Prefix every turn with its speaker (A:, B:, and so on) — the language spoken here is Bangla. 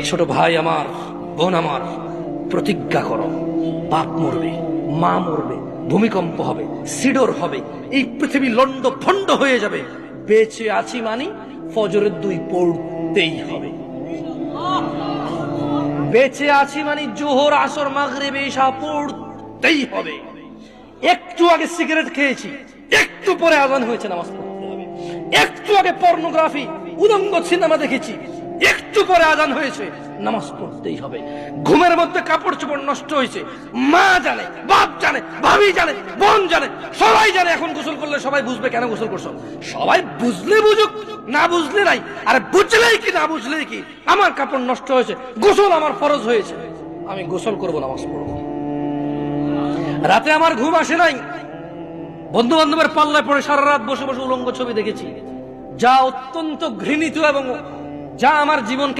A: ছোট ভাই আমার, বোন আমার, প্রতিজ্ঞা করো, বাপ মরবে, মা মরবে, ভূমিকম্প হবে, সিডর হবে, এই পৃথিবী লন্ড ভন্ড হয়ে যাবে, বেঁচে আছি মানি ফজরের 2 পড়তেই হবে। বেঁচে আছি মানে জোহর, আসর, মাগরিব, ইশা পড়তেই হবে। একটু আগে সিগারেট খেয়েছি, একটু পরে আজান হয়েছে, নামাজ পড়তে হবে। একটু আগে পর্নোগ্রাফি, উলঙ্গ সিনেমা দেখেছি, একটু পরে আজান হয়েছে, নামাজ পড়তেই হবে। ঘুমের মধ্যে কাপড় চোপড় নষ্ট হয়েছে, মা জানে, বাপ জানে, ভাবি জানে, বোন জানে, সবাই জানে। এখন গোসল করলে সবাই বুঝবে কেন গোসল করছো। সবাই বুঝলে বুঝুক, না বুঝলে নাই। আরে বুঝলেই কি না বুঝলেই কি, আমার কাপড় নষ্ট হয়েছে, গোসল আমার ফরজ হয়েছে, আমি গোসল করবো, নামাজ পড়বো। রাতে আমার ঘুম আসে নাই, বন্ধু বান্ধবের পাল্লায় পড়ে সারা রাত বসে বসে উলঙ্গ ছবি দেখেছি, যা অত্যন্ত ঘৃণিত এবং যা আমার জীবনকে